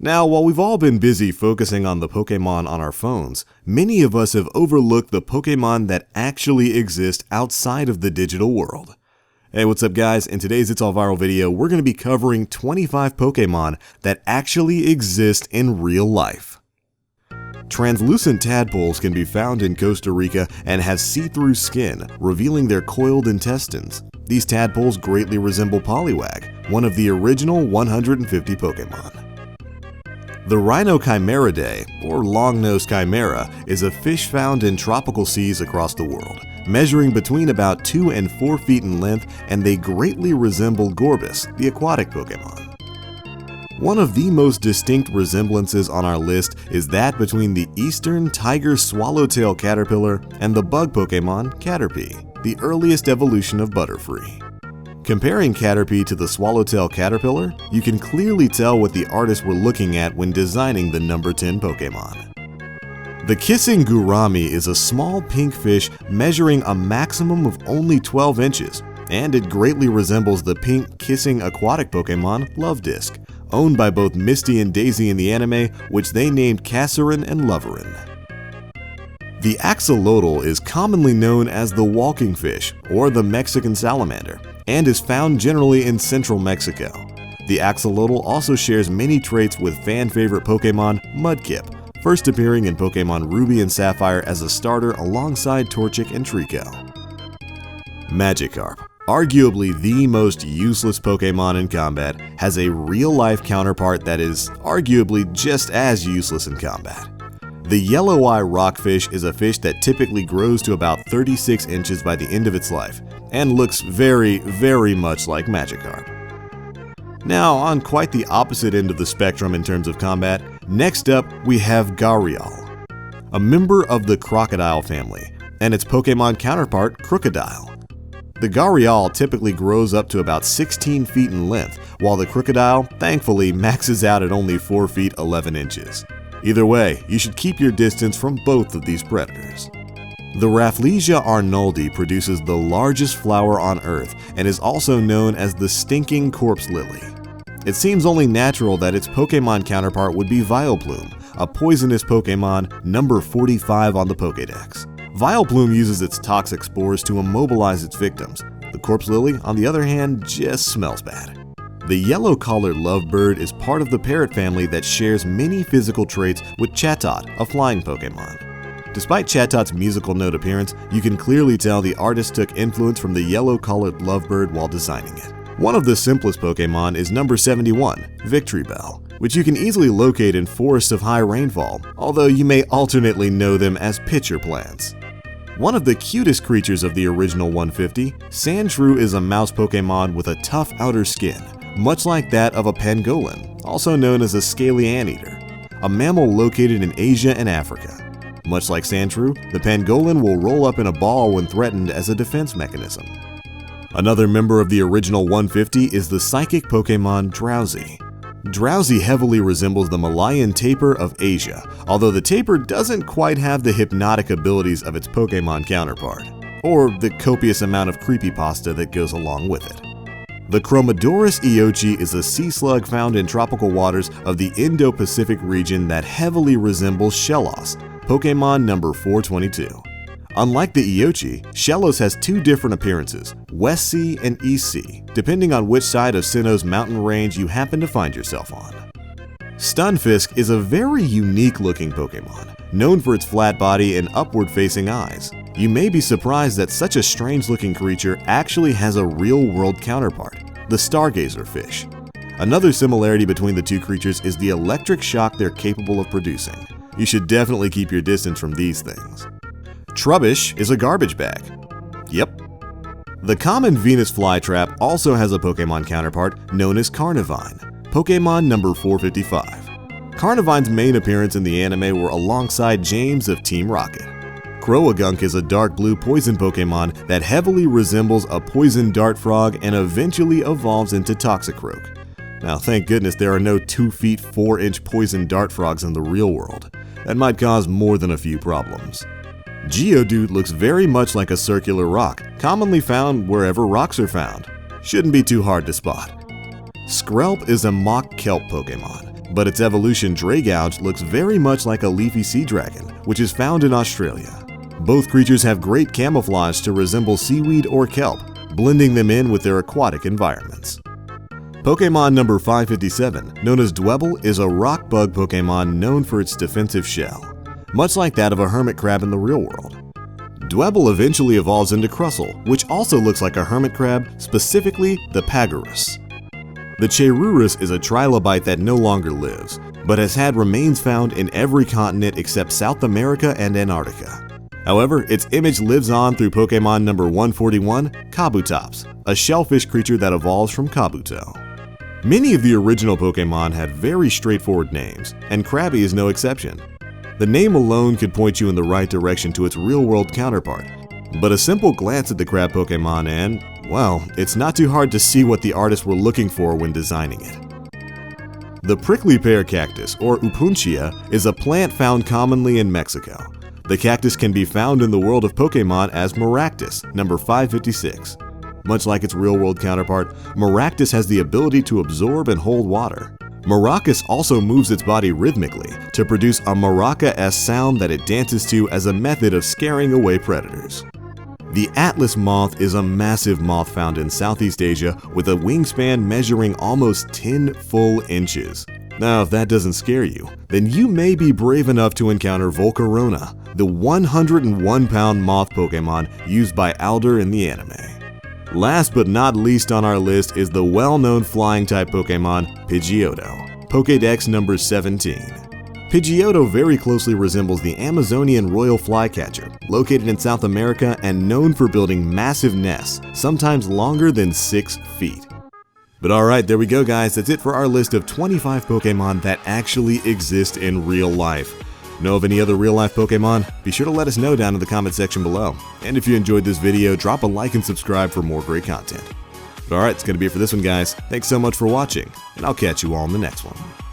Now, while we've all been busy focusing on the Pokemon on our phones, many of us have overlooked the Pokemon that actually exist outside of the digital world. Hey, what's up guys? In today's It's All Viral video, we're going to be covering 25 Pokemon that actually exist in real life. Translucent tadpoles can be found in Costa Rica and have see-through skin, revealing their coiled intestines. These tadpoles greatly resemble Poliwag, one of the original 150 Pokemon. The Rhinochimeridae, or long-nosed chimera, is a fish found in tropical seas across the world, measuring between about 2 and 4 feet in length, and they greatly resemble Gorbis, the aquatic Pokemon. One of the most distinct resemblances on our list is that between the eastern tiger swallowtail caterpillar and the bug Pokemon Caterpie, the earliest evolution of Butterfree. Comparing Caterpie to the swallowtail caterpillar, you can clearly tell what the artists were looking at when designing the number 10 Pokemon. The kissing Gourami is a small pink fish measuring a maximum of only 12 inches, and it greatly resembles the pink kissing aquatic Pokemon Lovedisk, owned by both Misty and Daisy in the anime, which they named Casarin and Loverin. The axolotl is commonly known as the walking fish, or the Mexican salamander, and is found generally in central Mexico. The axolotl also shares many traits with fan-favorite Pokemon Mudkip, first appearing in Pokemon Ruby and Sapphire as a starter alongside Torchic and Trico. Magikarp, arguably the most useless Pokemon in combat, has a real-life counterpart that is arguably just as useless in combat. The Yelloweye Rockfish is a fish that typically grows to about 36 inches by the end of its life, and looks very, very much like Magikarp. Now, on quite the opposite end of the spectrum in terms of combat, next up we have Gharial, a member of the crocodile family, and its Pokemon counterpart Crocodile. The Gharial typically grows up to about 16 feet in length, while the Crocodile, thankfully, maxes out at only 4 feet 11 inches. Either way, you should keep your distance from both of these predators. The Rafflesia arnoldi produces the largest flower on Earth and is also known as the stinking corpse lily. It seems only natural that its Pokemon counterpart would be Vileplume, a poisonous Pokemon number 45 on the Pokedex. Vileplume uses its toxic spores to immobilize its victims. The corpse lily, on the other hand, just smells bad. The yellow-collared lovebird is part of the parrot family that shares many physical traits with Chatot, a flying Pokemon. Despite Chatot's musical note appearance, you can clearly tell the artist took influence from the yellow-collared lovebird while designing it. One of the simplest Pokemon is number 71, Victreebel, which you can easily locate in forests of high rainfall, although you may alternately know them as pitcher plants. One of the cutest creatures of the original 150, Sandshrew is a mouse Pokemon with a tough outer skin, much like that of a pangolin, also known as a scaly anteater, a mammal located in Asia and Africa. Much like Sandshrew, the pangolin will roll up in a ball when threatened as a defense mechanism. Another member of the original 150 is the psychic Pokemon Drowsy. Drowsy heavily resembles the Malayan tapir of Asia, although the tapir doesn't quite have the hypnotic abilities of its Pokemon counterpart, or the copious amount of creepypasta that goes along with it. The Chromodorus eochi is a sea slug found in tropical waters of the Indo-Pacific region that heavily resembles Shellos, Pokemon number 422. Unlike the eochi, Shellos has two different appearances, West Sea and East Sea, depending on which side of Sinnoh's mountain range you happen to find yourself on. Stunfisk is a very unique-looking Pokemon, known for its flat body and upward-facing eyes. You may be surprised that such a strange-looking creature actually has a real-world counterpart, the Stargazer Fish. Another similarity between the two creatures is the electric shock they're capable of producing. You should definitely keep your distance from these things. Trubbish is a garbage bag. Yep. The common Venus flytrap also has a Pokemon counterpart known as Carnivine, Pokemon number 455. Carnivine's main appearance in the anime were alongside James of Team Rocket. Croagunk is a dark blue poison Pokemon that heavily resembles a poison dart frog and eventually evolves into Toxicroak. Now thank goodness there are no 2 feet 4 inch poison dart frogs in the real world. That might cause more than a few problems. Geodude looks very much like a circular rock, commonly found wherever rocks are found. Shouldn't be too hard to spot. Skrelp is a mock kelp Pokemon, but its evolution Dragouge looks very much like a leafy sea dragon, which is found in Australia. Both creatures have great camouflage to resemble seaweed or kelp, blending them in with their aquatic environments. Pokemon number 557, known as Dwebble, is a rock bug Pokemon known for its defensive shell, much like that of a hermit crab in the real world. Dwebble eventually evolves into Crustle, which also looks like a hermit crab, specifically the Pagurus. The Cheruris is a trilobite that no longer lives, but has had remains found in every continent except South America and Antarctica. However, its image lives on through Pokemon number 141, Kabutops, a shellfish creature that evolves from Kabuto. Many of the original Pokemon had very straightforward names, and Krabby is no exception. The name alone could point you in the right direction to its real-world counterpart, but a simple glance at the crab Pokemon and, well, it's not too hard to see what the artists were looking for when designing it. The prickly pear cactus, or Upuntia, is a plant found commonly in Mexico. The cactus can be found in the world of Pokemon as Maractus, number 556. Much like its real-world counterpart, Maractus has the ability to absorb and hold water. Maractus also moves its body rhythmically to produce a maraca-esque sound that it dances to as a method of scaring away predators. The Atlas moth is a massive moth found in Southeast Asia with a wingspan measuring almost 10 full inches. Now, if that doesn't scare you, then you may be brave enough to encounter Volcarona, the 101-pound moth Pokemon used by Alder in the anime. Last but not least on our list is the well-known flying-type Pokemon, Pidgeotto, Pokedex number 17. Pidgeotto very closely resembles the Amazonian royal flycatcher, located in South America and known for building massive nests, sometimes longer than 6 feet. But alright, there we go guys, that's it for our list of 25 Pokemon that actually exist in real life. Know of any other real-life Pokemon? Be sure to let us know down in the comment section below. And if you enjoyed this video, drop a like and subscribe for more great content. But alright, it's going to be it for this one guys. Thanks so much for watching, and I'll catch you all in the next one.